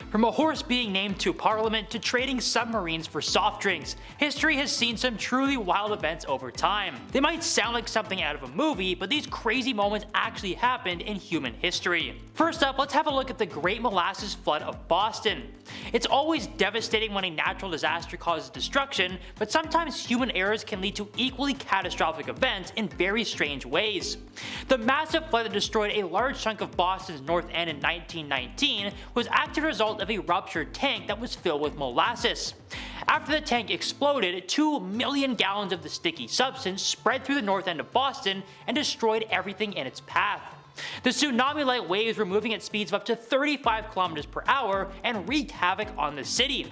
From a horse being named to parliament to trading submarines for soft drinks, history has seen some truly wild events over time. They might sound like something out of a movie, but these crazy moments actually happened in human history. First up, let's have a look at the Great Molasses Flood of Boston. It's always devastating when a natural disaster causes destruction, but sometimes human errors can lead to equally catastrophic events in very strange ways. The massive flood that destroyed a large chunk of Boston's North End in 1919 was actually a result of a ruptured tank that was filled with molasses. After the tank exploded, 2 million gallons of the sticky substance spread through the north end of Boston and destroyed everything in its path. The tsunami-like waves were moving at speeds of up to 35 kilometers per hour and wreaked havoc on the city.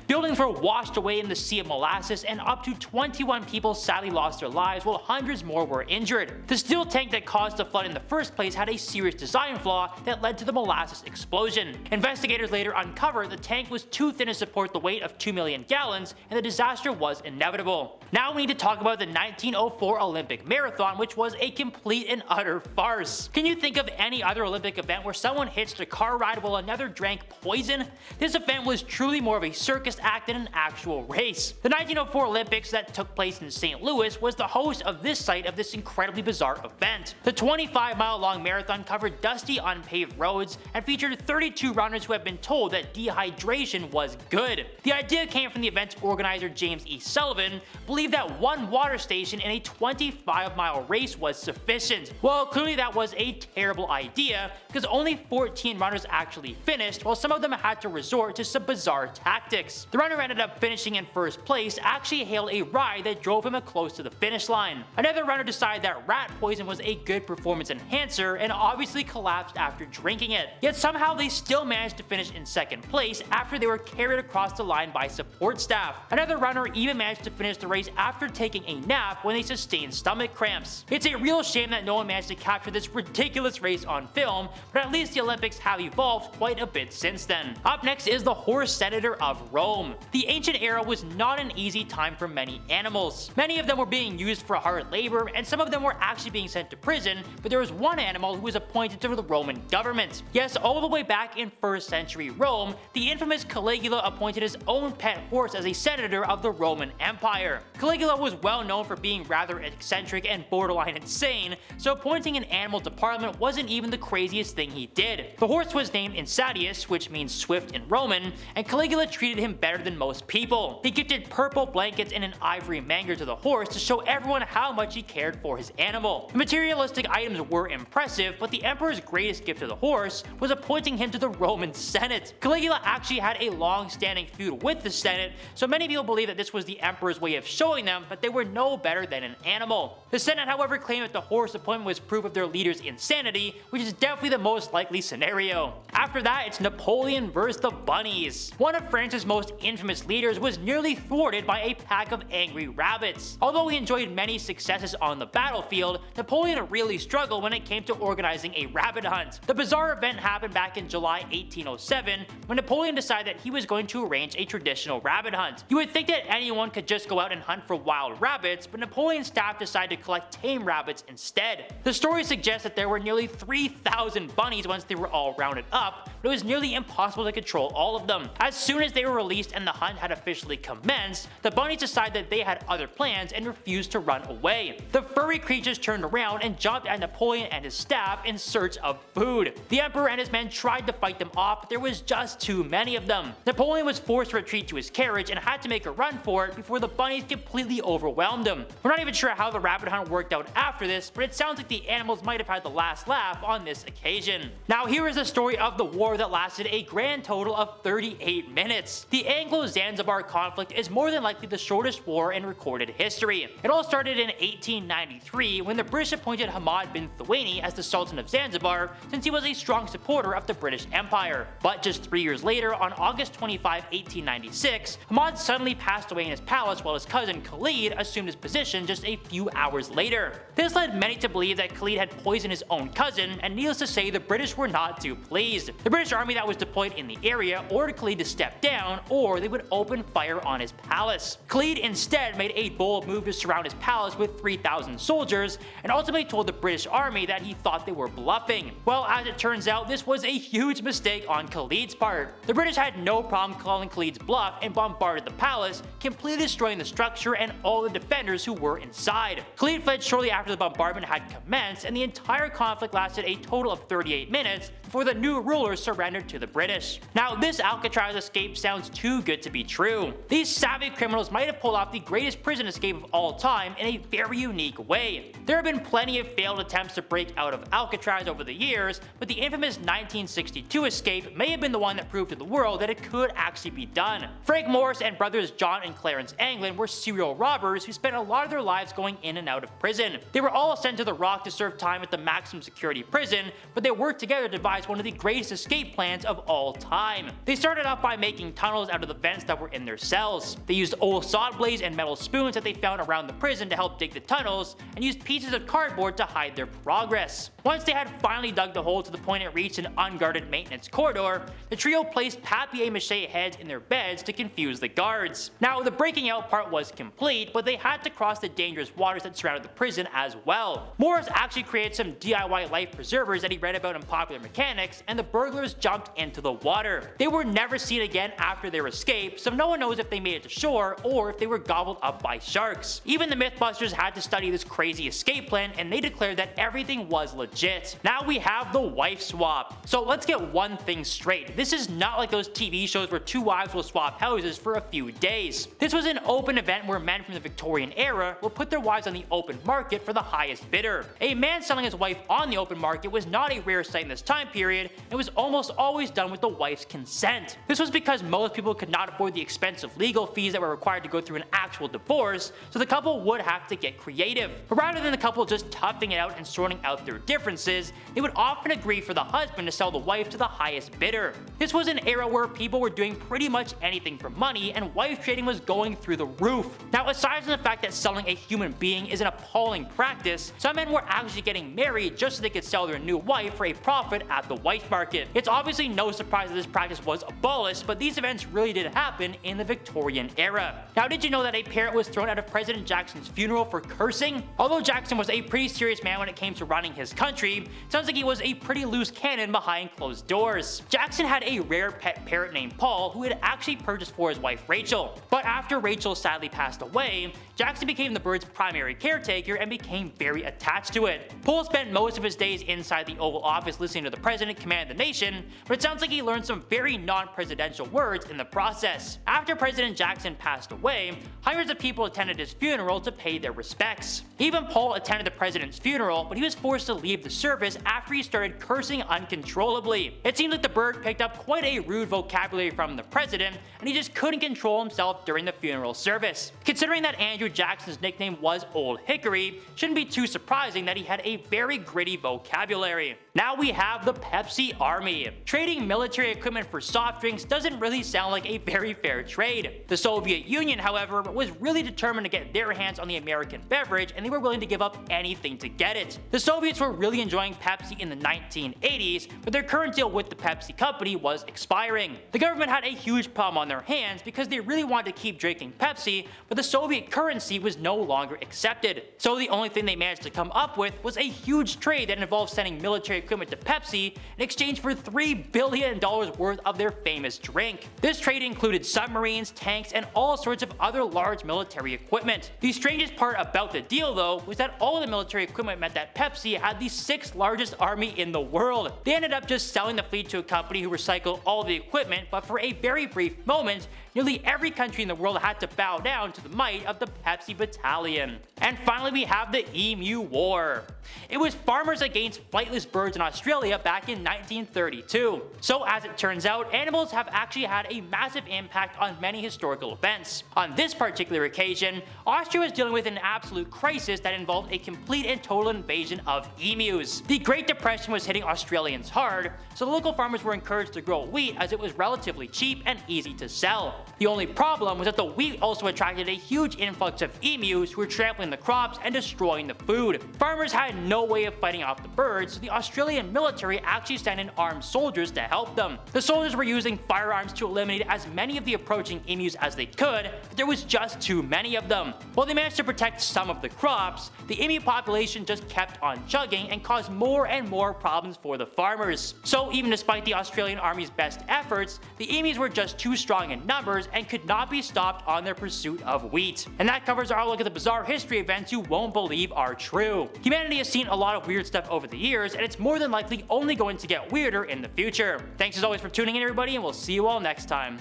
Buildings were washed away in the sea of molasses, and up to 21 people sadly lost their lives while hundreds more were injured. The steel tank that caused the flood in the first place had a serious design flaw that led to the molasses explosion. Investigators later uncovered the tank was too thin to support the weight of 2 million gallons, and the disaster was inevitable. Now we need to talk about the 1904 Olympic Marathon, which was a complete and utter farce. Can you think of any other Olympic event where someone hitched a car ride while another drank poison? This event was truly more of a circus act than an actual race. The 1904 Olympics that took place in St. Louis was the host of this site of this incredibly bizarre event. The 25-mile-long marathon covered dusty, unpaved roads and featured 32 runners who had been told that dehydration was good. The idea came from the event's organizer James E. Sullivan, believed that one water station in a 25-mile race was sufficient. Well, clearly that was a terrible idea, because only 14 runners actually finished, while some of them had to resort to some bizarre tactics. The runner who ended up finishing in first place actually hailed a ride that drove him close to the finish line. Another runner decided that rat poison was a good performance enhancer and obviously collapsed after drinking it. Yet somehow they still managed to finish in second place after they were carried across the line by support staff. Another runner even managed to finish the race after taking a nap when they sustained stomach cramps. It's a real shame that no one managed to capture this ridiculous race on film, but at least the Olympics have evolved quite a bit since then. Up next is the horse senator of Rome. The ancient era was not an easy time for many animals. Many of them were being used for hard labor, and some of them were actually being sent to prison, but there was one animal who was appointed to the Roman government. Yes, all the way back in 1st century Rome, the infamous Caligula appointed his own pet horse as a senator of the Roman Empire. Caligula was well known for being rather eccentric and borderline insane, so appointing an animal to parliament wasn't even the craziest thing he did. The horse was named Insatius, which means swift in Roman, and Caligula treated him better than most people. He gifted purple blankets and an ivory manger to the horse to show everyone how much he cared for his animal. The materialistic items were impressive, but the emperor's greatest gift to the horse was appointing him to the Roman Senate. Caligula actually had a long-standing feud with the Senate, so many people believe that this was the emperor's way of showing them that they were no better than an animal. The Senate, however, claimed that the horse appointment was proof of their leader's insanity, which is definitely the most likely scenario. After that, it's Napoleon versus the Bunnies. One of France's most infamous leaders was nearly thwarted by a pack of angry rabbits. Although he enjoyed many successes on the battlefield, Napoleon really struggled when it came to organizing a rabbit hunt. The bizarre event happened back in July 1807, when Napoleon decided that he was going to arrange a traditional rabbit hunt. You would think that anyone could just go out and hunt for wild rabbits, but Napoleon's staff decided to collect tame rabbits instead. The story suggests that there were nearly 3,000 bunnies once they were all rounded up, but it was nearly impossible to control all of them. As soon as they were released and the hunt had officially commenced, the bunnies decided that they had other plans and refused to run away. The furry creatures turned around and jumped at Napoleon and his staff in search of food. The emperor and his men tried to fight them off, but there was just too many of them. Napoleon was forced to retreat to his carriage and had to make a run for it before the bunnies completely overwhelmed him. We're not even sure how the rabbit hunt worked out after this, but it sounds like the animals might have had the last laugh on this occasion. Now here is the story of the war that lasted a grand total of 38 minutes. The Anglo-Zanzibar conflict is more than likely the shortest war in recorded history. It all started in 1893 when the British appointed Hamad bin Thawani as the Sultan of Zanzibar, since he was a strong supporter of the British Empire. But just 3 years later, on August 25, 1896, Hamad suddenly passed away in his palace while his cousin Khalid assumed his position just a few hours later. This led many to believe that Khalid had poisoned his own cousin, and needless to say, the British were not too pleased. The British army that was deployed in the area ordered Khalid to step down, or they would open fire on his palace. Khalid instead made a bold move to surround his palace with 3,000 soldiers, and ultimately told the British army that he thought they were bluffing. Well, as it turns out, this was a huge mistake on Khalid's part. The British had no problem calling Khalid's bluff and bombarded the palace, completely destroying the structure and all the defenders who were inside. Khalid fled shortly after the bombardment had commenced, and the entire conflict lasted a total of 38 minutes before the new rulers surrendered to the British. Now, this Alcatraz escape sounds too good to be true. These savvy criminals might have pulled off the greatest prison escape of all time in a very unique way. There have been plenty of failed attempts to break out of Alcatraz over the years, but the infamous 1962 escape may have been the one that proved to the world that it could actually be done. Frank Morris and brothers John and Clarence Anglin were serial robbers who spent a lot of their lives going in and out of prison. They were all sent to the Rock to serve time at the maximum security prison, but they worked together to devise one of the greatest escape plans of all time. They started off by making tunnels out of the vents that were in their cells. They used old saw blades and metal spoons that they found around the prison to help dig the tunnels, and used pieces of cardboard to hide their progress. Once they had finally dug the hole to the point it reached an unguarded maintenance corridor, the trio placed papier-mâché heads in their beds to confuse the guards. Now, the breaking out part was complete, but they had to cross the dangerous waters that surrounded the prison as well. Morris actually created some DIY life preservers that he read about in Popular Mechanics, and the burglars jumped into the water. They were never seen again after their escape, so no one knows if they made it to shore or if they were gobbled up by sharks. Even the Mythbusters had to study this crazy escape plan, and they declared that everything was legit. Now we have the wife swap. So let's get one thing straight. This is not like those TV shows where two wives will swap houses for a few days. This was an open event where men from the Victorian era will put their wives on the open market for the highest bidder. A man selling his wife on the open market was not a rare sight in this time period. It was almost always done with the wife's consent. This was because most people could not afford the expensive legal fees that were required to go through an actual divorce, so the couple would have to get creative. But rather than the couple just toughing it out and sorting out their differences, they would often agree for the husband to sell the wife to the highest bidder. This was an era where people were doing pretty much anything for money, and wife trading was going through the roof. Now, aside from the fact that selling a human being is an appalling practice, some men were actually getting married just so they could sell their new wife for a profit at the wife market. It's obviously no surprise that this practice was abolished, but these events really did happen in the Victorian era. Now, did you know that a parrot was thrown out of President Jackson's funeral for cursing? Although Jackson was a pretty serious man when it came to running his country, it sounds like he was a pretty loose cannon behind closed doors. Jackson had a rare pet parrot named Paul who had actually purchased for his wife Rachel. But after Rachel sadly passed away, Jackson became the bird's primary caretaker and became very attached to it. Paul spent most of his days inside the Oval Office listening to the president command the nation, but it sounds like he learned some very non-presidential words in the process. After President Jackson passed away, hundreds of people attended his funeral to pay their respects. Even Paul attended the president's funeral, but he was forced to leave the service after he started cursing uncontrollably. It seemed like the bird picked up quite a rude vocabulary from the president, and he just couldn't control himself during the funeral service. Considering that Andrew Jackson's nickname was Old Hickory, shouldn't be too surprising that he had a very gritty vocabulary. Now we have the Pepsi Army. Trading military equipment for soft drinks doesn't really sound like a very fair trade. The Soviet Union, however, was really determined to get their hands on the American beverage, and they were willing to give up anything to get it. The Soviets were really enjoying Pepsi in the 1980s, but their current deal with the Pepsi company was expiring. The government had a huge problem on their hands because they really wanted to keep drinking Pepsi, but the Soviet currency was no longer accepted. So the only thing they managed to come up with was a huge trade that involved sending military equipment to Pepsi in exchange for $3 billion worth of their famous drink. This trade included submarines, tanks, and all sorts of other large military equipment. The strangest part about the deal, though, was that all of the military equipment meant that Pepsi had the 6th largest army in the world. They ended up just selling the fleet to a company who recycled all the equipment, but for a very brief moment, nearly every country in the world had to bow down to the might of the Pepsi Battalion. And finally, we have the Emu War. It was farmers against flightless birds birds in Australia back in 1932. So as it turns out, animals have actually had a massive impact on many historical events. On this particular occasion, Austria was dealing with an absolute crisis that involved a complete and total invasion of emus. The Great Depression was hitting Australians hard, so the local farmers were encouraged to grow wheat as it was relatively cheap and easy to sell. The only problem was that the wheat also attracted a huge influx of emus who were trampling the crops and destroying the food. Farmers had no way of fighting off the birds, so the Australian military actually sent in armed soldiers to help them. The soldiers were using firearms to eliminate as many of the approaching emus as they could, but there was just too many of them. While they managed to protect some of the crops, the emu population just kept on chugging and caused more and more problems for the farmers. So even despite the Australian Army's best efforts, the emus were just too strong in numbers and could not be stopped on their pursuit of wheat. And that covers our look at the bizarre history events you won't believe are true. Humanity has seen a lot of weird stuff over the years, and it's more than likely only going to get weirder in the future. Thanks as always for tuning in, everybody, and we'll see you all next time.